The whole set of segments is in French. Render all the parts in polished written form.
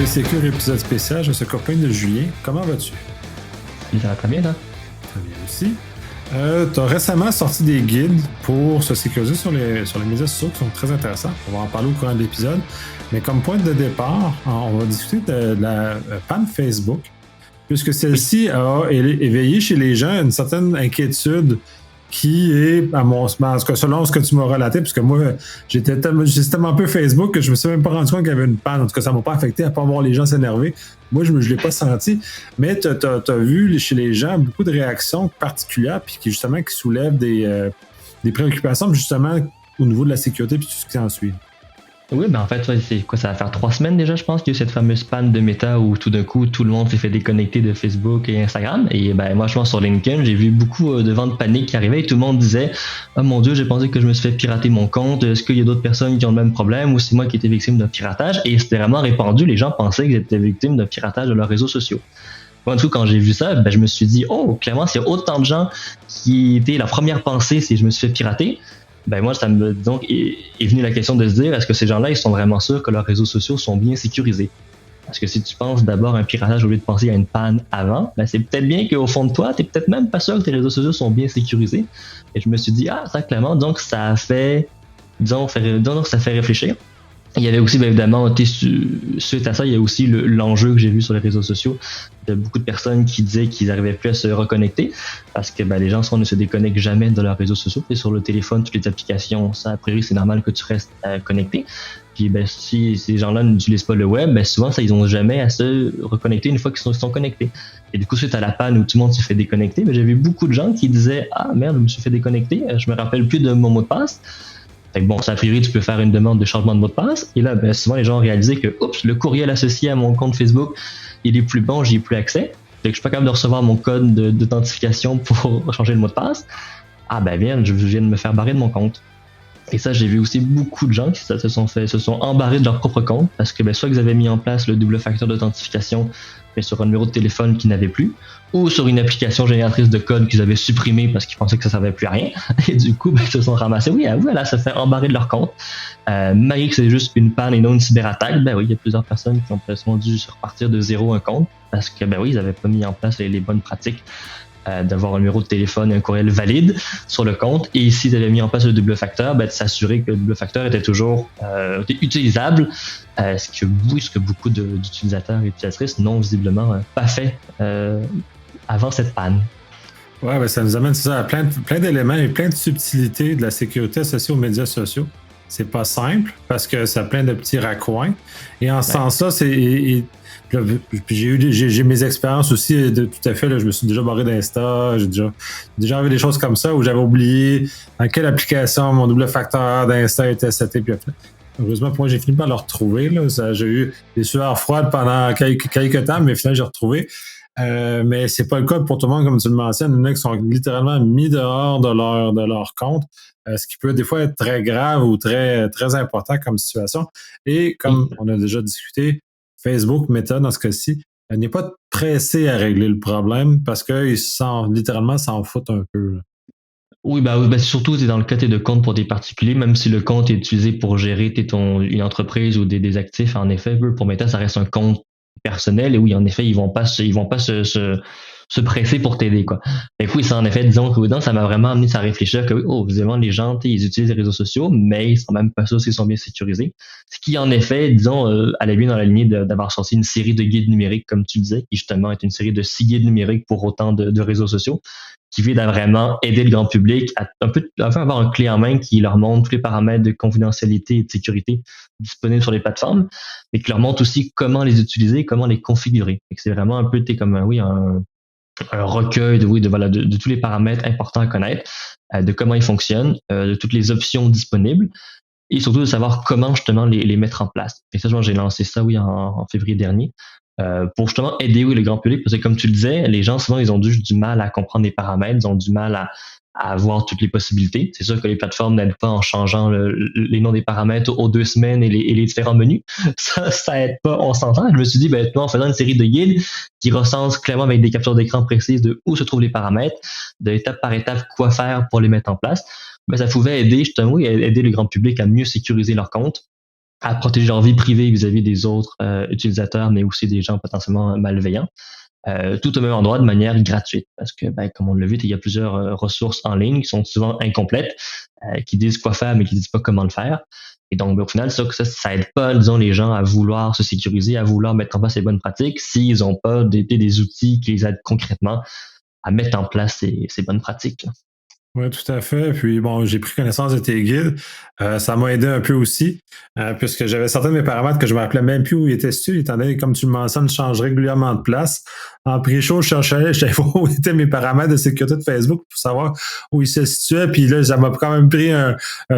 Sécure épisode spécial. Je suis accompagné de Julien. Comment vas-tu? Ça va très bien, là. Très bien aussi. Tu as récemment sorti des guides pour se sécuriser sur les médias sociaux qui sont très intéressants. On va en parler au courant de l'épisode. Mais comme point de départ, on va discuter de la panne Facebook, puisque celle-ci a éveillé chez les gens une certaine inquiétude qui est, à mon sens, selon ce que tu m'as relaté, puisque moi, j'étais tellement peu Facebook que je me suis même pas rendu compte qu'il y avait une panne. En tout cas, ça m'a pas affecté à pas voir les gens s'énerver. Moi, je l'ai pas senti. Mais tu as vu chez les gens beaucoup de réactions particulières puis qui soulèvent des préoccupations justement au niveau de la sécurité puis tout ce qui en suit. Oui, ben en fait, c'est quoi, ça va faire 3 semaines déjà, je pense, qu'il y a eu cette fameuse panne de Meta où tout d'un coup, tout le monde s'est fait déconnecter de Facebook et Instagram. Et ben moi, je pense sur LinkedIn, j'ai vu beaucoup de ventes paniques qui arrivaient et tout le monde disait « Oh mon Dieu, j'ai pensé que je me suis fait pirater mon compte. Est-ce qu'il y a d'autres personnes qui ont le même problème ou c'est moi qui étais victime d'un piratage? » Et c'était vraiment répandu. Les gens pensaient qu'ils étaient victimes d'un piratage de leurs réseaux sociaux. Moi, du coup, quand j'ai vu ça, ben, je me suis dit « Oh, clairement, s'il y a autant de gens qui étaient la première pensée si je me suis fait pirater, ben moi, donc est venue la question de se dire, est-ce que ces gens-là, ils sont vraiment sûrs que leurs réseaux sociaux sont bien sécurisés? Parce que si tu penses d'abord à un piratage au lieu de penser à une panne avant, ben c'est peut-être bien qu'au fond de toi, t'es peut-être même pas sûr que tes réseaux sociaux sont bien sécurisés. Et je me suis dit, ça clairement, donc ça fait réfléchir. Il y avait aussi, bien évidemment, suite à ça, il y a aussi l'enjeu que j'ai vu sur les réseaux sociaux de beaucoup de personnes qui disaient qu'ils n'arrivaient plus à se reconnecter parce que les gens ne se déconnectent jamais de leurs réseaux sociaux. Et sur le téléphone, toutes les applications, ça, a priori, c'est normal que tu restes connecté. Puis si ces gens-là n'utilisent pas le web, souvent, ils n'ont jamais à se reconnecter une fois qu'ils sont connectés. Et du coup, suite à la panne où tout le monde s'est fait déconnecter, j'ai vu beaucoup de gens qui disaient « Ah merde, je me suis fait déconnecter, je me rappelle plus de mon mot de passe ». Fait que bon, ça a priori, tu peux faire une demande de changement de mot de passe. Et là, souvent, les gens ont réalisé que, oups, le courriel associé à mon compte Facebook, il est plus bon, j'y ai plus accès. Fait que je suis pas capable de recevoir mon code d'authentification pour changer le mot de passe. Je viens de me faire barrer de mon compte. Et ça, j'ai vu aussi beaucoup de gens qui se sont embarrés de leur propre compte parce que soit qu'ils avaient mis en place le double facteur d'authentification mais sur un numéro de téléphone qu'ils n'avaient plus, ou sur une application génératrice de code qu'ils avaient supprimée parce qu'ils pensaient que ça servait plus à rien. Et du coup, ils se sont ramassés. Oui, voilà, ça fait embarrer de leur compte. Malgré que c'est juste une panne et non une cyberattaque, il y a plusieurs personnes qui ont peut-être dû se repartir de zéro un compte parce que, ils n'avaient pas mis en place les bonnes pratiques d'avoir un numéro de téléphone et un courriel valide sur le compte. Et s'ils avaient mis en place le double facteur, de s'assurer que le double facteur était toujours utilisable, ce que beaucoup d'utilisateurs et d'utilisatrices n'ont visiblement pas fait avant cette panne. Ouais, ça nous amène à plein d'éléments et plein de subtilités de la sécurité associée aux médias sociaux. C'est pas simple parce que ça a plein de petits raccoins. Et en ce sens-là, j'ai mes expériences aussi tout à fait. Là, je me suis déjà barré d'Insta. J'ai déjà arrivé des choses comme ça où j'avais oublié dans quelle application mon double facteur d'Insta était seté. Puis heureusement, pour moi, j'ai fini par le retrouver. Là. J'ai eu des sueurs froides pendant quelques temps, mais finalement, j'ai retrouvé. Mais c'est pas le cas pour tout le monde, comme tu le mentionnes. Il y en a qui sont littéralement mis dehors de leur compte, ce qui peut des fois être très grave ou très, très important comme situation. Et comme on a déjà discuté, Facebook, Meta, dans ce cas-ci, n'est pas pressé à régler le problème parce qu'ils littéralement s'en foutent un peu. Là. Oui, surtout dans le cas de compte pour des particuliers, même si le compte est utilisé pour gérer une entreprise ou des actifs, en effet, pour Meta, ça reste un compte personnel et oui, en effet, ils vont pas se presser pour t'aider, quoi. Et oui, ça, en effet, disons que ça m'a vraiment amené à réfléchir que visiblement, les gens, ils utilisent les réseaux sociaux, mais ils sont même pas sûrs s'ils sont bien sécurisés. Ce qui, en effet, allait bien dans la lignée d'avoir sorti une série de guides numériques, comme tu disais, qui justement est une série de 6 guides numériques pour autant de réseaux sociaux, qui vise à vraiment aider le grand public à avoir un clé en main qui leur montre tous les paramètres de confidentialité et de sécurité disponibles sur les plateformes, mais qui leur montre aussi comment les utiliser, comment les configurer. Et c'est vraiment un peu comme un recueil de tous les paramètres importants à connaître, de comment ils fonctionnent, de toutes les options disponibles, et surtout de savoir comment justement les mettre en place. Et ça, j'ai lancé ça en février dernier. Pour justement aider le grand public, parce que comme tu le disais, les gens souvent ils ont du mal à comprendre les paramètres, ils ont du mal à voir toutes les possibilités. C'est sûr que les plateformes n'aident pas en changeant les noms des paramètres aux 2 semaines et les différents menus. Ça aide pas, on s'entend. Je me suis dit, en faisant une série de guides qui recensent clairement avec des captures d'écran précises de où se trouvent les paramètres, de étape par étape quoi faire pour les mettre en place, ça pouvait aider justement aider le grand public à mieux sécuriser leur compte à protéger leur vie privée vis-à-vis des autres utilisateurs, mais aussi des gens potentiellement malveillants. Tout au même endroit de manière gratuite. Parce que, comme on l'a vu, il y a plusieurs ressources en ligne qui sont souvent incomplètes, qui disent quoi faire, mais qui disent pas comment le faire. Et donc, au final, ça aide pas, disons, les gens à vouloir se sécuriser, à vouloir mettre en place ces bonnes pratiques s'ils ont pas des outils qui les aident concrètement à mettre en place ces bonnes pratiques. Oui, tout à fait. Puis bon, j'ai pris connaissance de tes guides. Ça m'a aidé un peu aussi, puisque j'avais certains de mes paramètres que je ne me rappelais même plus où ils étaient situés, étant donné, comme tu le mentionnes, je change régulièrement de place. En pré-show, je savais voir où étaient mes paramètres de sécurité de Facebook pour savoir où ils se situaient. Puis là, ça m'a quand même pris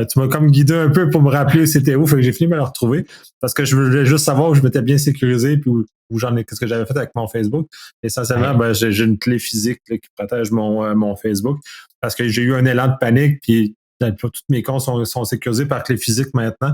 tu m'as comme guidé un peu pour me rappeler où c'était où. Fait que j'ai fini par le retrouver. Parce que je voulais juste savoir où je m'étais bien sécurisé puis où j'en ai, qu'est-ce que j'avais fait avec mon Facebook. Essentiellement, j'ai une clé physique là, qui protège mon Facebook. Parce que j'ai eu un élan de panique, puis tous mes comptes sont sécurisés par clé physique maintenant,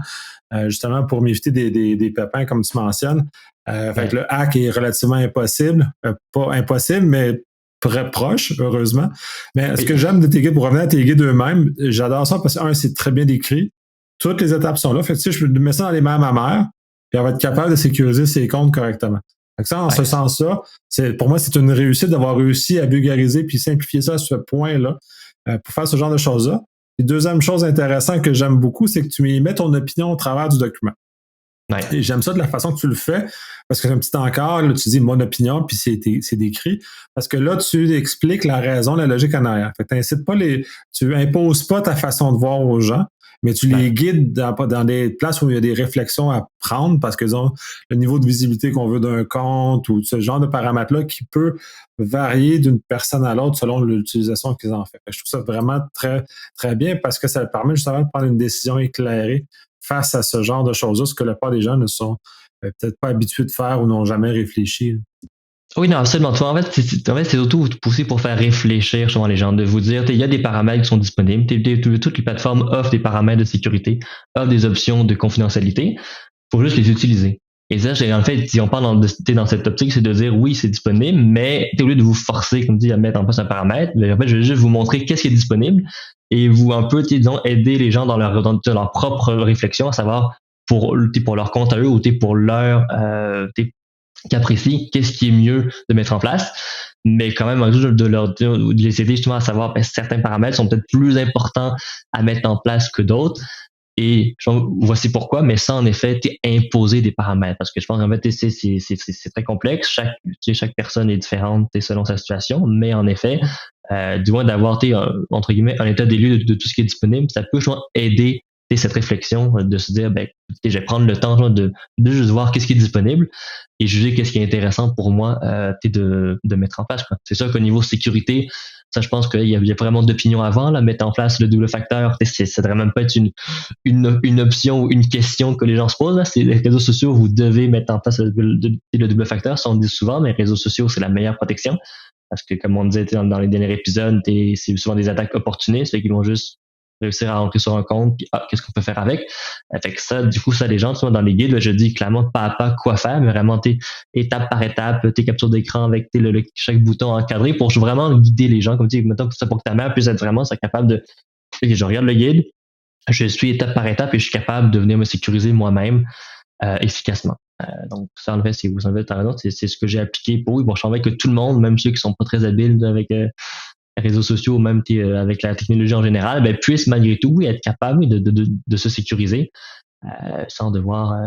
justement pour m'éviter des pépins, comme tu mentionnes. Fait que le hack est relativement impossible. Pas impossible, mais très proche, heureusement. Mais ce que j'aime de tes guides, pour revenir à tes guides eux-mêmes, j'adore ça parce que, c'est très bien décrit. Toutes les étapes sont là. Fait que, je mets ça dans les mains à ma mère, puis elle va être capable de sécuriser ses comptes correctement. Fait que ça, en ce sens-là, pour moi, c'est une réussite d'avoir réussi à vulgariser puis simplifier ça à ce point-là pour faire ce genre de choses-là. Et deuxième chose intéressante que j'aime beaucoup, c'est que tu mets ton opinion au travers du document. Ouais. Et j'aime ça de la façon que tu le fais, parce que c'est un petit encart, là, tu dis mon opinion, puis c'est décrit. Parce que là, tu expliques la raison, la logique en arrière. Fait que tu imposes pas ta façon de voir aux gens, mais tu les guides dans des places où il y a des réflexions à prendre parce que le niveau de visibilité qu'on veut d'un compte ou ce genre de paramètres-là qui peut varier d'une personne à l'autre selon l'utilisation qu'ils en font. Je trouve ça vraiment très, très bien parce que ça permet justement de prendre une décision éclairée face à ce genre de choses-là, ce que la plupart des gens ne sont peut-être pas habitués de faire ou n'ont jamais réfléchi. Oui, non, absolument. En fait, c'est surtout poussé pour faire réfléchir souvent les gens, de vous dire, il y a des paramètres qui sont disponibles. Toutes les plateformes offrent des paramètres de sécurité, offrent des options de confidentialité. Il faut juste les utiliser. Et ça, en fait, si on parle dans cette optique, c'est de dire oui, c'est disponible, mais au lieu de vous forcer, comme dit, à mettre en place un paramètre, en fait, je vais juste vous montrer qu'est-ce qui est disponible et vous un peu, disons, aider les gens dans leur propre réflexion, à savoir pour leur compte à eux ou pour leur cas précis, qu'est-ce qui est mieux de mettre en place, mais quand même de les aider justement à savoir certains paramètres sont peut-être plus importants à mettre en place que d'autres. Et voici pourquoi, mais sans en effet imposer des paramètres, parce que je pense qu'en fait c'est très complexe. Chaque personne est différente selon sa situation, mais en effet, du moins d'avoir entre guillemets un état des lieux de tout ce qui est disponible, ça peut aider cette réflexion de se dire je vais prendre le temps de juste voir qu'est-ce qui est disponible et juger qu'est-ce qui est intéressant pour moi de mettre en place. C'est sûr qu'au niveau sécurité, ça, je pense qu'il y a vraiment d'opinions avant, là, mettre en place le double facteur. Ça devrait même pas être une option ou une question que les gens se posent. Là. C'est les réseaux sociaux, vous devez mettre en place le double facteur. Ça, on le dit souvent, mais les réseaux sociaux, c'est la meilleure protection. Parce que, comme on disait dans les derniers épisodes, c'est souvent des attaques opportunistes, fait qu'ils vont juste réussir à rentrer sur un compte, puis qu'est-ce qu'on peut faire avec. Fait que ça, du coup, ça, les gens, tu vois, dans les guides, là, je dis clairement pas à pas quoi faire, mais vraiment étape par étape, tes captures d'écran avec chaque bouton encadré pour vraiment guider les gens, comme tu dis, mettons que ça pour que ta mère puisse être vraiment capable de, je regarde le guide, je suis étape par étape et je suis capable de venir me sécuriser moi-même efficacement. Donc ça, en fait, c'est ce que j'ai appliqué pour eux. Bon, je savais que tout le monde, même ceux qui sont pas très habiles avec réseaux sociaux, même avec la technologie en général, puissent malgré tout être capables de se sécuriser sans devoir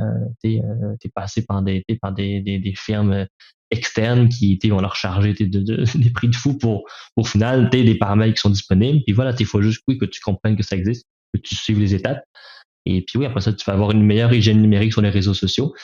passer par des firmes externes qui vont leur charger des prix de fou pour au final des paramètres qui sont disponibles. Puis voilà, il faut juste que tu comprennes que ça existe, que tu suives les étapes. Et puis oui, après ça, tu vas avoir une meilleure hygiène numérique sur les réseaux sociaux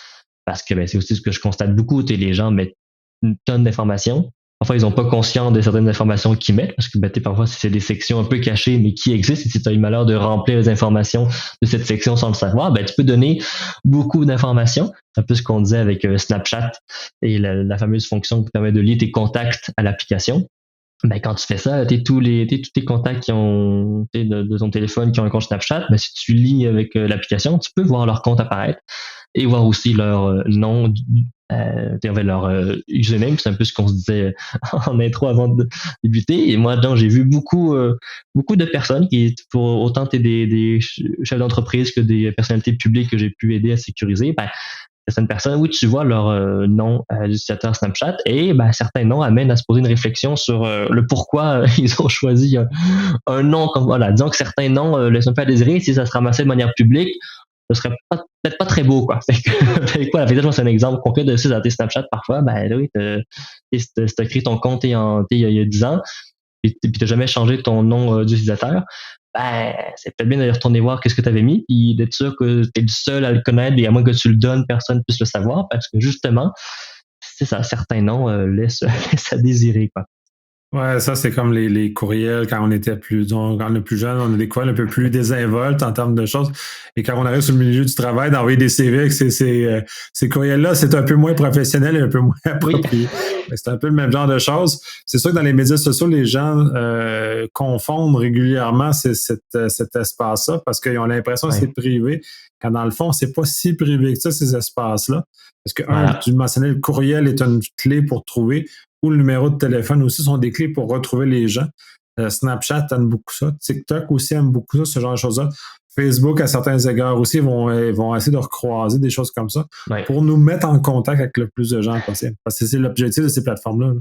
parce que c'est aussi ce que je constate beaucoup. Les gens mettent une tonne d'informations. Parfois, ils n'ont pas conscience de certaines informations qu'ils mettent, parce que parfois, c'est des sections un peu cachées, mais qui existent. Et si tu as eu le malheur de remplir les informations de cette section sans le savoir, tu peux donner beaucoup d'informations. C'est un peu ce qu'on disait avec Snapchat et la fameuse fonction qui permet de lier tes contacts à l'application. Quand tu fais ça, tous tes contacts qui ont de ton téléphone qui ont un compte Snapchat, si tu lis avec l'application, tu peux voir leur compte apparaître et voir aussi leur nom envers leur username. C'est un peu ce qu'on se disait en intro avant de débuter. Et moi, donc, j'ai vu beaucoup de personnes qui, pour autant des chefs d'entreprise que des personnalités publiques que j'ai pu aider à sécuriser, certaines personnes, oui, tu vois leur nom d'utilisateur Snapchat et certains noms amènent à se poser une réflexion sur le pourquoi ils ont choisi un nom comme voilà. Disons que certains noms laissent un peu à désirer si ça se ramassait de manière publique, ce serait peut-être pas très beau quoi. Fait que voilà, c'est un exemple concret de ça dans tes Snapchat parfois. Oui, t'as créé ton compte il y a 10 ans et puis t'as jamais changé ton nom d'utilisateur. C'est peut-être bien de retourner voir qu'est-ce que tu avais mis, puis d'être sûr que tu es le seul à le connaître, et à moins que tu le donnes, personne ne puisse le savoir, parce que justement, c'est ça, certains noms laissent à désirer, quoi. Ouais, ça, c'est comme les courriels quand on était quand on est plus jeune, on a des courriels un peu plus désinvoltes en termes de choses. Et quand on arrive sur le milieu du travail, d'envoyer des CV avec ces courriels-là, c'est un peu moins professionnel et un peu moins approprié. Oui. C'est un peu le même genre de choses. C'est sûr que dans les médias sociaux, les gens confondent régulièrement cet espace-là parce qu'ils ont l'impression que c'est privé, quand dans le fond, c'est pas si privé que ça, ces espaces-là. Parce que, tu mentionnais, le courriel est une clé pour trouver, ou le numéro de téléphone aussi sont des clés pour retrouver les gens. Snapchat aime beaucoup ça. TikTok aussi aime beaucoup ça, ce genre de choses-là. Facebook, à certains égards aussi, vont essayer de recroiser des choses comme ça pour nous mettre en contact avec le plus de gens possible. Parce que c'est l'objectif de ces plateformes-là.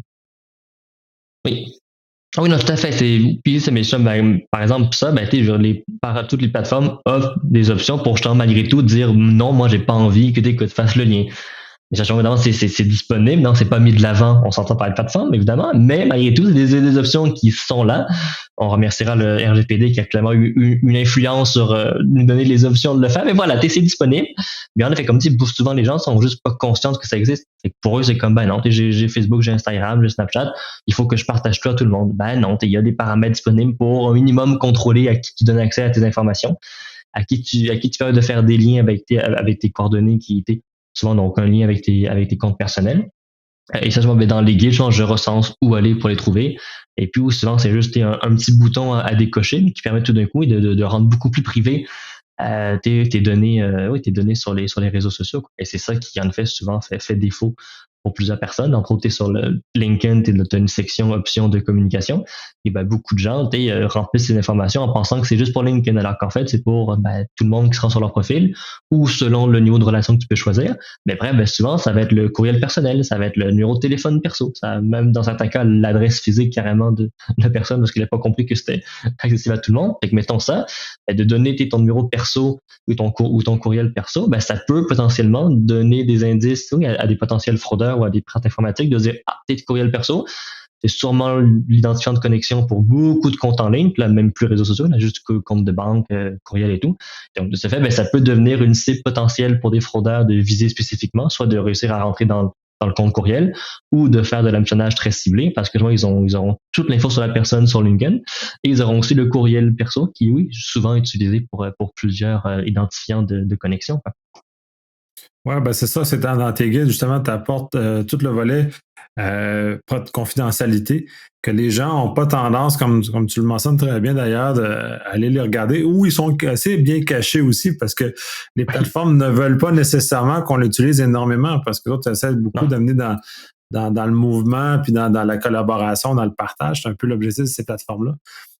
Oui. Ah oui, non, tout à fait. Puis, mais ça, par exemple, ça, toutes les plateformes offrent des options pour justement, malgré tout, dire non, moi, j'ai pas envie que tu fasses le lien. Mais sachant évidemment, c'est disponible, non, c'est pas mis de l'avant, on s'entend par la plateforme, évidemment, mais malgré tout, c'est des options qui sont là. On remerciera le RGPD qui a clairement eu une influence sur nous donner les options de le faire, mais voilà, c'est disponible. Mais en effet, comme dit, souvent les gens sont juste pas conscients que ça existe. Et pour eux, c'est comme, non, j'ai Facebook, j'ai Instagram, j'ai Snapchat, il faut que je partage tout à tout le monde. Non, il y a des paramètres disponibles pour un minimum contrôler à qui tu donnes accès à tes informations, à qui tu permets de faire des liens avec tes coordonnées qui étaient souvent donc un lien avec tes comptes personnels. Et ça, dans les guides, je recense où aller pour les trouver. Et puis souvent, c'est juste un petit bouton à décocher qui permet tout d'un coup de rendre beaucoup plus privé tes données sur les réseaux sociaux. Et c'est ça qui, en fait, souvent fait défaut pour plusieurs personnes. Entre autres, tu es sur le LinkedIn, tu as une section options de communication. Et beaucoup de gens remplissent ces informations en pensant que c'est juste pour LinkedIn, alors qu'en fait, c'est pour tout le monde qui sera sur leur profil ou selon le niveau de relation que tu peux choisir. Mais bref, souvent, ça va être le courriel personnel, ça va être le numéro de téléphone perso, ça, même dans certains cas, l'adresse physique carrément de la personne parce qu'il n'a pas compris que c'était accessible à tout le monde. Fait que mettons ça, de donner ton numéro perso ou ton courriel perso, ça peut potentiellement donner des indices à des potentiels fraudeurs ou à des pirates informatiques de dire tes courriels perso, c'est sûrement l'identifiant de connexion pour beaucoup de comptes en ligne, là, même plus réseaux sociaux, là, juste compte de banque, courriel et tout. Donc de ce fait, ça peut devenir une cible potentielle pour des fraudeurs de viser spécifiquement, soit de réussir à rentrer dans le compte courriel ou de faire de l'hameçonnage très ciblé parce que ils auront toute l'info sur la personne sur LinkedIn et ils auront aussi le courriel perso qui, oui, souvent utilisé pour plusieurs identifiants de connexion. Oui, c'est ça, c'est dans tes guides, justement, tu apportes tout le volet de confidentialité, que les gens n'ont pas tendance, comme tu le mentionnes très bien d'ailleurs, d'aller les regarder, ou ils sont assez bien cachés aussi, parce que les plateformes ne veulent pas nécessairement qu'on l'utilise énormément, parce que d'autres essaient beaucoup d'amener dans le mouvement, puis dans la collaboration, dans le partage. C'est un peu l'objectif de ces plateformes-là.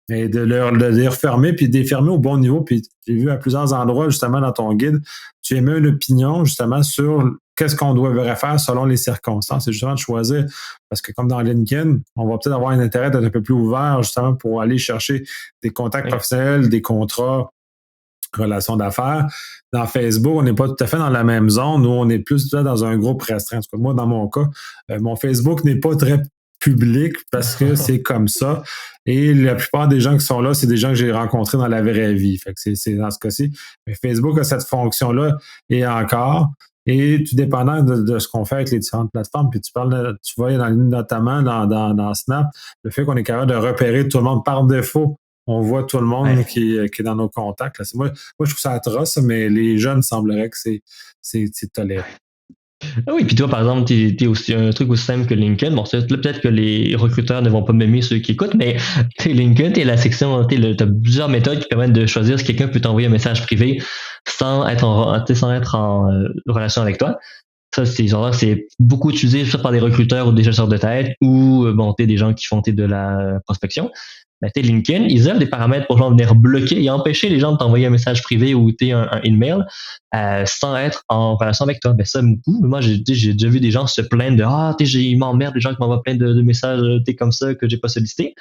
Et de les refermer, puis de les fermer au bon niveau. Puis j'ai vu à plusieurs endroits, justement, dans ton guide, tu émets une opinion, justement, sur qu'est-ce qu'on devrait faire selon les circonstances. C'est justement de choisir, parce que comme dans LinkedIn, on va peut-être avoir un intérêt d'être un peu plus ouvert, justement, pour aller chercher des contacts professionnels, des contrats, relations d'affaires. Dans Facebook, on n'est pas tout à fait dans la même zone. Nous, on est plus dans un groupe restreint. En tout cas, moi, dans mon cas, mon Facebook n'est pas très public parce que c'est comme ça. Et la plupart des gens qui sont là, c'est des gens que j'ai rencontrés dans la vraie vie. Fait que c'est dans ce cas-ci. Mais Facebook a cette fonction-là et encore. Et tout dépendant de ce qu'on fait avec les différentes plateformes, puis tu vois notamment dans Snap, le fait qu'on est capable de repérer tout le monde par défaut. On voit tout le monde qui est dans nos contacts. Là. Moi, je trouve ça atroce, mais les jeunes semblerait que c'est toléré. Ah oui, puis toi, par exemple, t'es aussi un truc aussi simple que LinkedIn. Bon, peut-être que les recruteurs ne vont pas m'aimer ceux qui écoutent, mais LinkedIn, t'es la section, t'as plusieurs méthodes qui permettent de choisir si quelqu'un peut t'envoyer un message privé sans être en relation avec toi. Ça, c'est beaucoup utilisé soit par des recruteurs ou des chasseurs de tête ou des gens qui font de la prospection. LinkedIn, ils offrent des paramètres pour genre venir bloquer et empêcher les gens de t'envoyer un message privé ou un email sans être en relation avec toi. Ça, beaucoup. Moi, j'ai déjà vu des gens se plaindre de ils m'emmerdent, des gens qui m'envoient plein de messages comme ça que j'ai pas sollicité.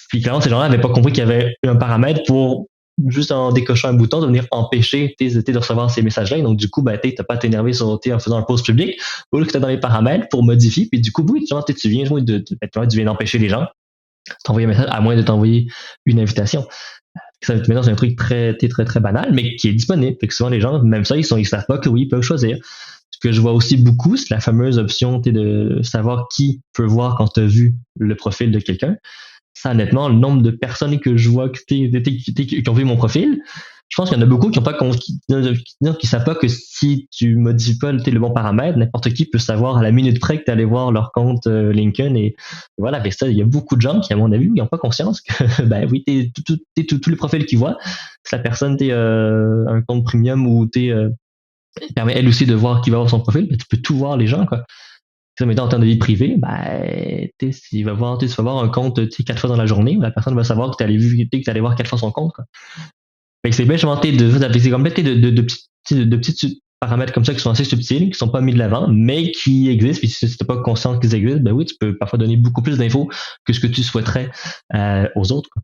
Puis clairement, ces gens-là n'avaient pas compris qu'il y avait un paramètre pour juste en décochant un bouton de venir empêcher de recevoir ces messages-là. Et donc, du coup, t'as pas à t'énerver en faisant un post public au lieu que t'es dans les paramètres pour modifier. Puis du coup, oui, tu viens d'empêcher les gens t'envoyer un message à moins de t'envoyer une invitation. Ça, maintenant, c'est un truc très, très, très banal, mais qui est disponible. Fait que souvent, les gens, même ça, ils savent pas que oui, ils peuvent choisir. Ce que je vois aussi beaucoup, c'est la fameuse option de savoir qui peut voir quand tu as vu le profil de quelqu'un. Ça, honnêtement, le nombre de personnes que je vois qui ont vu mon profil, je pense qu'il y en a beaucoup qui savent pas que si tu modifies pas le bon paramètre, n'importe qui peut savoir à la minute près que tu allais voir leur compte LinkedIn et voilà, avec ça, il y a beaucoup de gens qui, à mon avis, n'ont pas conscience que oui, tous les profils qu'ils voient, si la personne un compte premium ou permet elle aussi de voir qui va voir son profil, tu peux tout voir les gens, quoi. Ça, mettons, en termes de vie privée, tu vas voir un compte 4 fois dans la journée, la personne va savoir que tu allais voir 4 fois son compte, quoi. Fait que c'est bien inventé de petits paramètres comme ça qui sont assez subtils, qui sont pas mis de l'avant, mais qui existent. Puis si tu n'es pas conscient qu'ils existent, oui, tu peux parfois donner beaucoup plus d'infos que ce que tu souhaiterais aux autres, quoi.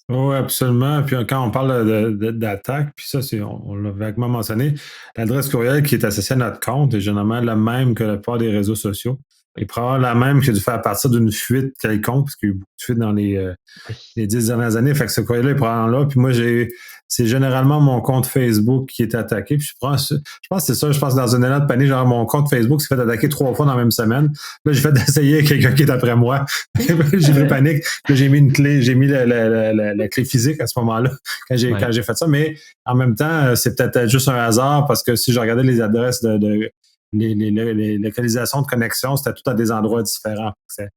Oui, absolument. Puis quand on parle d'attaque, puis ça, on l'a vaguement mentionné, l'adresse courriel qui est associée à notre compte est généralement la même que la plupart des réseaux sociaux. Et probablement la même qui a dû faire à partir d'une fuite quelconque, parce qu'il y a eu beaucoup de fuites dans les 10 dernières années. Fait que ce courriel-là est probablement là. Puis moi, c'est généralement mon compte Facebook qui est attaqué. Puis je pense que c'est ça. Je pense que dans un élan de panique, genre mon compte Facebook s'est fait attaquer 3 fois dans la même semaine. Là, j'ai fait d'essayer quelqu'un qui est après moi. J'ai pris panique. Là, j'ai mis une clé, j'ai mis la clé physique à ce moment-là quand j'ai fait ça. Mais en même temps, c'est peut-être juste un hasard parce que si je regardais les adresses les localisations de connexion, c'était tout à des endroits différents. C'est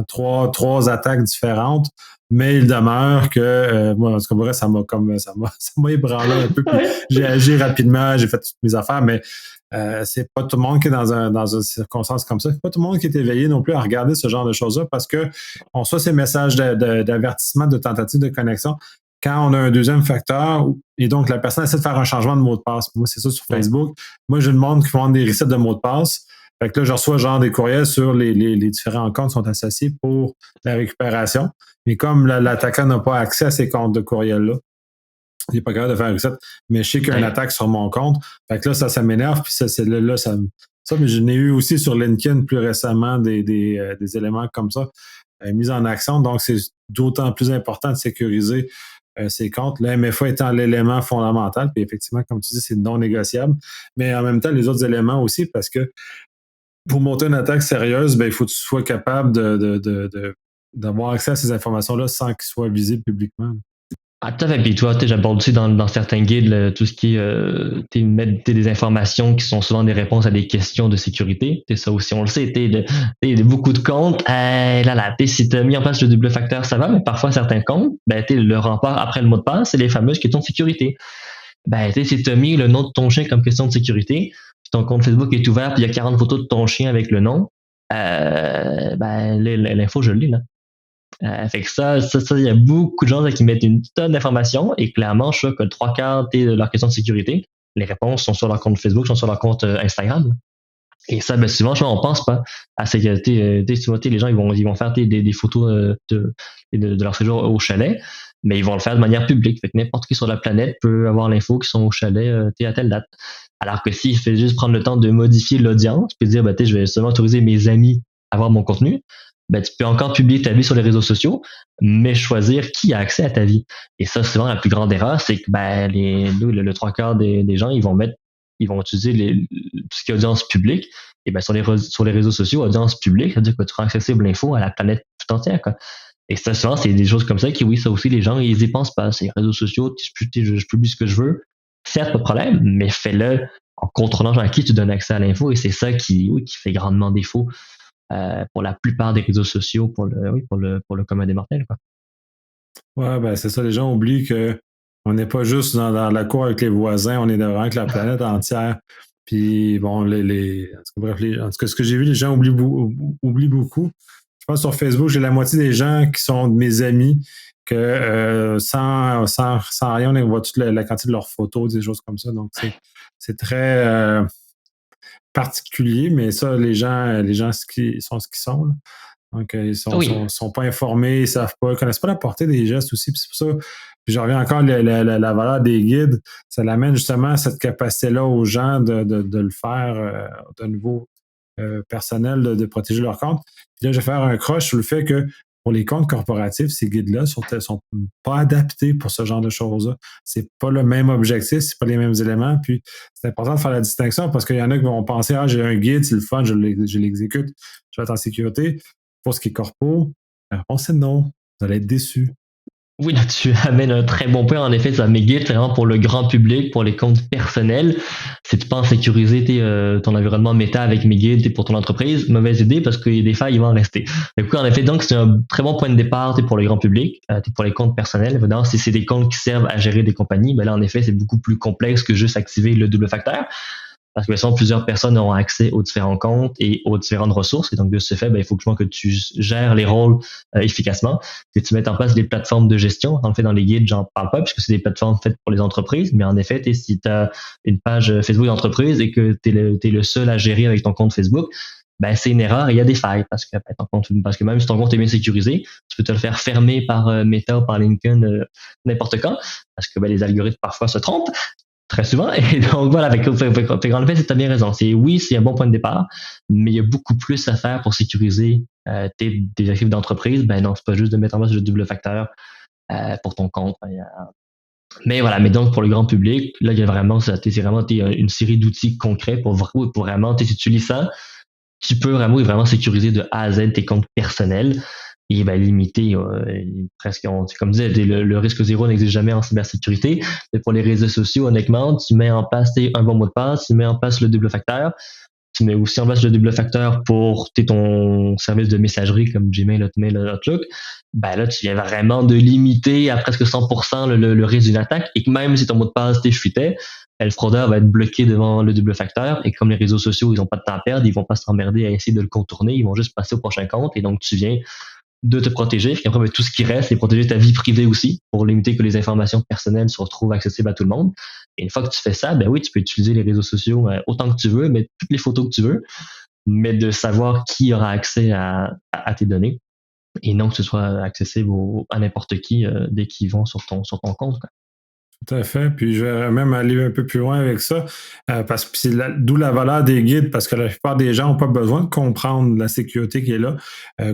trois attaques différentes, mais il demeure que moi, en tout cas, ça m'a ébranlé un peu. Puis j'ai agi rapidement, j'ai fait toutes mes affaires, mais c'est pas tout le monde qui est dans une circonstance comme ça. C'est pas tout le monde qui est éveillé non plus à regarder ce genre de choses-là parce que on reçoit ces messages d'avertissement de tentative de connexion quand on a un deuxième facteur, et donc la personne essaie de faire un changement de mot de passe. Moi, c'est ça sur Facebook. Moi, j'ai le monde qui font des resets de mots de passe. Fait que là, je reçois genre des courriels sur les différents comptes qui sont associés pour la récupération. Mais comme l'attaquant n'a pas accès à ces comptes de courriel-là, il n'est pas capable de faire un reset. Mais je sais qu'il y a une attaque sur mon compte. Fait que là, ça m'énerve. Puis ça, mais je n'ai eu aussi sur LinkedIn plus récemment des éléments comme ça mis en action. Donc, c'est d'autant plus important de sécuriser ces comptes. Le MFA étant l'élément fondamental, puis effectivement, comme tu dis, c'est non négociable, mais en même temps, les autres éléments aussi, parce que pour monter une attaque sérieuse, il faut que tu sois capable d'avoir accès à ces informations-là sans qu'ils soient visibles publiquement. Ah, tout à fait. Puis toi, j'aborde aussi dans certains guides tout ce qui est mettre des informations qui sont souvent des réponses à des questions de sécurité. Ça aussi, on le sait. Beaucoup de comptes. Si tu as mis en place le double facteur, ça va, mais parfois certains comptes, le rempart après le mot de passe, c'est les fameuses questions de sécurité. Si tu as mis le nom de ton chien comme question de sécurité, puis ton compte Facebook est ouvert, puis il y a 40 photos de ton chien avec le nom, l'info, je le lis, là. Fait que ça, il y a beaucoup de gens qui mettent une tonne d'informations et clairement, je sais que 3/4 de leurs questions de sécurité, les réponses sont sur leur compte Facebook, sont sur leur compte Instagram. Et ça, souvent, on pense pas à la sécurité. Les gens, ils vont faire des photos de leur séjour au chalet, mais ils vont le faire de manière publique. Fait que n'importe qui sur la planète peut avoir l'info qu'ils sont au chalet à telle date. Alors que s'il fait juste prendre le temps de modifier l'audience, puis dire, je vais seulement autoriser mes amis à voir mon contenu, tu peux encore publier ta vie sur les réseaux sociaux, mais choisir qui a accès à ta vie. Et ça, c'est vraiment la plus grande erreur, c'est que le 3/4 des gens, ils vont utiliser tout ce qui est audience publique. Et sur les réseaux sociaux, audience publique, ça veut dire que tu rends accessible l'info à la planète tout entière, quoi. Et ça, souvent, c'est des choses comme ça qui, oui, ça aussi, les gens, ils y pensent pas. C'est les réseaux sociaux, je publie ce que je veux. Certes, pas de problème, mais fais-le en contrôlant à qui tu donnes accès à l'info. Et c'est ça qui fait grandement défaut pour la plupart des réseaux sociaux pour le commun des mortels, quoi. Ouais, c'est ça. Les gens oublient qu'on n'est pas juste dans la cour avec les voisins, on est vraiment avec la planète entière. Puis bon, en tout cas, bref, en tout cas, ce que j'ai vu, les gens oublient beaucoup. Je pense sur Facebook, j'ai la moitié des gens qui sont de mes amis que sans rien, on voit toute la quantité de leurs photos, des choses comme ça. Donc, c'est très particulier, mais ça, les gens sont ce qu'ils sont. Là. Donc, ils Oui. sont pas informés, ils savent pas, ils connaissent pas la portée des gestes aussi. Puis c'est pour ça, puis je reviens encore, la valeur des guides, ça l'amène justement à cette capacité-là aux gens de le faire de nouveau personnel, de protéger leur compte. Puis là, je vais faire un croche sur le fait que pour les comptes corporatifs, ces guides-là sont pas adaptés pour ce genre de choses-là. C'est pas le même objectif, c'est pas les mêmes éléments. Puis c'est important de faire la distinction parce qu'il y en a qui vont penser, ah, j'ai un guide, c'est le fun, je l'exécute, je vais être en sécurité. Pour ce qui est corpo, la réponse est non. Vous allez être déçus. Oui, là, tu amènes un très bon point. En effet, ça Megit, c'est vraiment pour le grand public, pour les comptes personnels. Si tu penses sécuriser ton environnement méta avec Megit et pour ton entreprise, mauvaise idée parce qu'il y a des failles, ils vont en rester. Mais oui, en effet, donc, c'est un très bon point de départ pour le grand public, pour les comptes personnels. Évidemment, si c'est des comptes qui servent à gérer des compagnies, ben là, en effet, c'est beaucoup plus complexe que juste activer le double facteur. Parce que sinon, plusieurs personnes auront accès aux différents comptes et aux différentes ressources. Et donc, de ce fait, ben, il faut que tu gères les rôles efficacement. Que tu mettes en place des plateformes de gestion. En fait, dans les guides, j'en parle pas puisque c'est des plateformes faites pour les entreprises. Mais en effet, si tu as une page Facebook d'entreprise et que tu es le seul à gérer avec ton compte Facebook, ben, c'est une erreur et il y a des failles parce que même si ton compte est bien sécurisé, tu peux te le faire fermer par Meta ou par LinkedIn n'importe quand parce que ben, les algorithmes parfois se trompent. Très souvent. Et donc voilà, en fait, tu as bien raison. C'est un bon point de départ, mais il y a beaucoup plus à faire pour sécuriser tes actifs d'entreprise. Ben non, c'est pas juste de mettre en place le double facteur pour ton compte. Mais voilà, mais donc pour le grand public, là, il y a vraiment, c'est vraiment une série d'outils concrets pour vraiment, si tu utilises ça, tu peux vraiment sécuriser de A à Z tes comptes personnels et ben, limiter presque, comme disait, le risque zéro n'existe jamais en cybersécurité. Mais pour les réseaux sociaux, honnêtement, tu mets en place un bon mot de passe, tu mets en place le double facteur, tu mets aussi en place le double facteur pour ton service de messagerie comme Gmail, Hotmail, Outlook. Ben là, tu viens vraiment de limiter à presque 100% le risque d'une attaque et que même si ton mot de passe fuitait, le fraudeur va être bloqué devant le double facteur et comme les réseaux sociaux, ils n'ont pas de temps à perdre, ils vont pas s'emmerder à essayer de le contourner, ils vont juste passer au prochain compte et donc tu viens de te protéger. Puis après, ben, tout ce qui reste, c'est protéger ta vie privée aussi pour limiter que les informations personnelles se retrouvent accessibles à tout le monde. Et une fois que tu fais ça, ben oui, tu peux utiliser les réseaux sociaux autant que tu veux, mettre toutes les photos que tu veux, mais de savoir qui aura accès à tes données et non que ce soit accessible à n'importe qui dès qu'ils vont sur ton compte. Quoi. Tout à fait. Puis je vais même aller un peu plus loin avec ça, parce que c'est d'où la valeur des guides, parce que la plupart des gens n'ont pas besoin de comprendre la sécurité qui est là.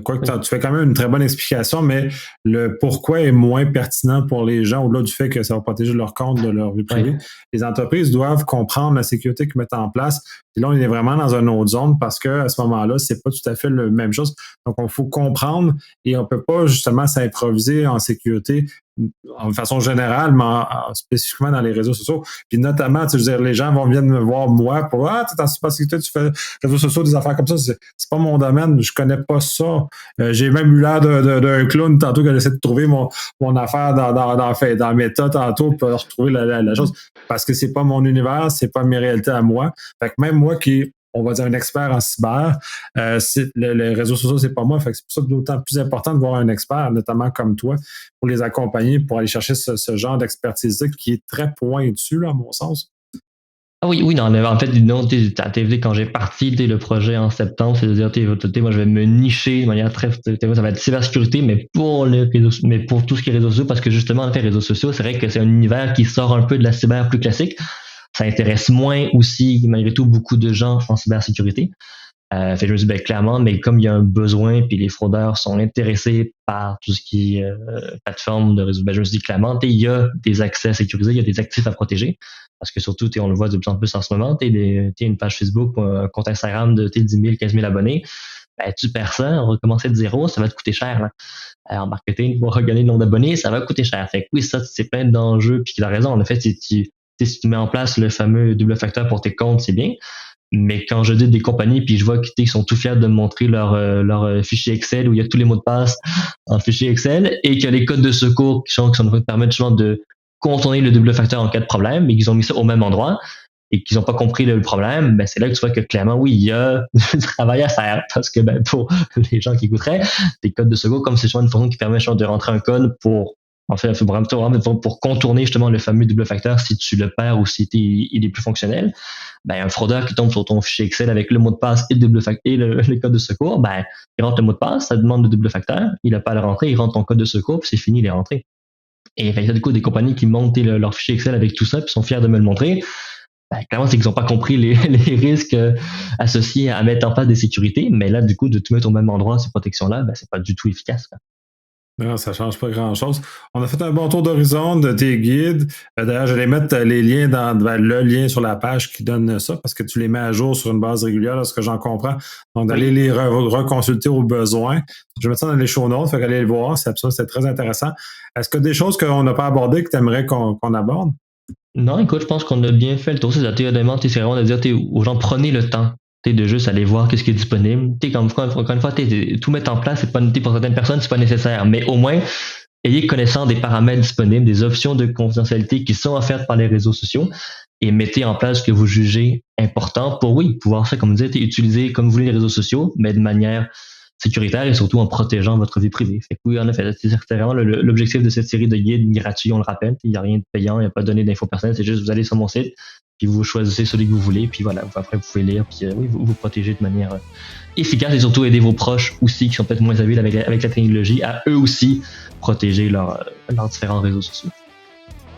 Quoique tu fais quand même une très bonne explication, mais le pourquoi est moins pertinent pour les gens, au-delà du fait que ça va protéger leur compte de leur vie privée. Ouais. Les entreprises doivent comprendre la sécurité qu'ils mettent en place. Et là, on est vraiment dans une autre zone parce que à ce moment-là, c'est pas tout à fait la même chose. Donc, il faut comprendre et on peut pas justement s'improviser en sécurité en façon générale, mais spécifiquement dans les réseaux sociaux. Puis notamment, tu veux dire, les gens viennent me voir moi pour t'es en cybersécurité, tu fais réseaux sociaux, des affaires comme ça. C'est pas mon domaine, je connais pas ça. J'ai même eu l'air d'un clown tantôt que j'essaie de trouver mon affaire dans Meta tantôt pour retrouver la chose. Parce que c'est pas mon univers, c'est pas mes réalités à moi. Fait que même moi qui on va dire un expert en cyber. Les réseaux sociaux, c'est pas moi. Fait que c'est pour ça que d'autant plus important de voir un expert, notamment comme toi, pour les accompagner, pour aller chercher ce genre d'expertise qui est très pointu, là, à mon sens. Ah oui, non, en fait, non, quand j'ai parti le projet en septembre, c'est-à-dire, moi, je vais me nicher de manière très, ça va être cybersécurité, mais mais pour tout ce qui est réseaux sociaux, parce que justement, en fait, réseaux sociaux, c'est vrai que c'est un univers qui sort un peu de la cyber plus classique. Ça intéresse moins aussi, malgré tout, beaucoup de gens en cybersécurité. Fait je me dis, ben, clairement, mais comme il y a un besoin, puis les fraudeurs sont intéressés par tout ce qui est plateforme de réseau, ben, je me suis dit clairement, il y a des accès à sécuriser, il y a des actifs à protéger. Parce que surtout, on le voit de plus en plus en ce moment, une page Facebook, un compte Instagram de 10 000, 15 000 abonnés, ben, tu perds ça, on va recommencer de zéro, ça va te coûter cher. Là. En marketing, pour regagner le nombre d'abonnés, ça va coûter cher. Fait que oui, ça, c'est plein d'enjeux, puis tu as raison, en effet, si tu mets en place le fameux double facteur pour tes comptes, c'est bien. Mais quand je dis des compagnies, puis je vois qu'ils sont tout fiers de me montrer leur fichier Excel où il y a tous les mots de passe en fichier Excel et qu'il y a les codes de secours qui sont en train de permettre justement de contourner le double facteur en cas de problème, mais qu'ils ont mis ça au même endroit. et qu'ils n'ont pas compris le problème, ben c'est là que tu vois que clairement, oui, il y a du travail à faire parce que ben, pour les gens qui écouteraient, des codes de secours, comme c'est une fonction qui permet de rentrer un code pour pour contourner justement le fameux double facteur si tu le perds ou si il est plus fonctionnel, ben un fraudeur qui tombe sur ton fichier Excel avec le mot de passe et le code de secours, ben il rentre le mot de passe, ça demande le double facteur, il n'a pas à le rentrer, il rentre ton code de secours, puis c'est fini, il est rentré. Et ben, il y a du coup des compagnies qui montent leur fichier Excel avec tout ça, puis sont fiers de me le montrer. Ben, clairement, c'est qu'ils n'ont pas compris les risques associés à mettre en place des sécurités, mais là, du coup, de tout mettre au même endroit, ces protections-là, ben, c'est pas du tout efficace, quoi. Non, ça change pas grand-chose. On a fait un bon tour d'horizon de tes guides. D'ailleurs, j'allais mettre les liens le lien sur la page qui donne ça parce que tu les mets à jour sur une base régulière, là, ce que j'en comprends. Donc, d'aller les reconsulter au besoin. Je vais mettre ça dans les show notes, fait qu'aller les voir, c'est très intéressant. Est-ce que des choses qu'on n'a pas abordées que tu aimerais qu'on aborde? Non, écoute, je pense qu'on a bien fait le tour. C'est vraiment de dire aux gens, prenez le temps de juste aller voir qu'est-ce qui est disponible. Encore une fois, tout mettre en place, c'est pas pour certaines personnes, c'est pas nécessaire. Mais au moins, ayez connaissance des paramètres disponibles, des options de confidentialité qui sont offertes par les réseaux sociaux et mettez en place ce que vous jugez important pour, oui, pouvoir faire, comme vous dites, utiliser comme vous voulez les réseaux sociaux, mais de manière sécuritaire et surtout en protégeant votre vie privée. Fait que oui, en effet, c'est vraiment l'objectif de cette série de guides gratuits, on le rappelle. Il n'y a rien de payant, il n'y a pas de données d'infos personnelles, c'est juste vous allez sur mon site, puis vous choisissez celui que vous voulez, puis voilà, après vous pouvez lire, puis oui, vous protéger de manière efficace et surtout aider vos proches aussi qui sont peut-être moins habiles avec la technologie à eux aussi protéger leurs différents réseaux sociaux.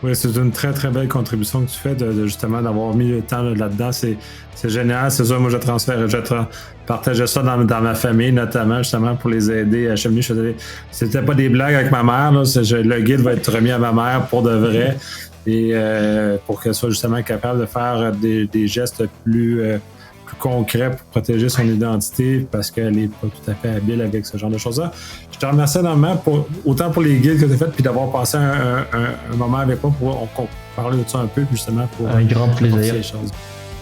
Oui, c'est une très, très belle contribution que tu fais de justement d'avoir mis le temps là-dedans. C'est génial. C'est ça, moi, je partageais ça dans ma famille, notamment, justement, pour les aider à cheminer. C'était pas des blagues avec ma mère. Là. Le guide va être remis à ma mère pour de vrai. Et pour qu'elle soit justement capable de faire des gestes plus concrets pour protéger son identité parce qu'elle n'est pas tout à fait habile avec ce genre de choses-là. Je te remercie énormément autant pour les guides que tu as fait puis d'avoir passé un moment avec moi pour parler de ça un peu justement pour un grand plaisir. Les choses.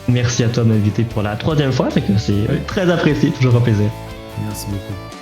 Merci à toi de m'inviter pour la 3e fois, c'est très apprécié, toujours un plaisir. Merci beaucoup.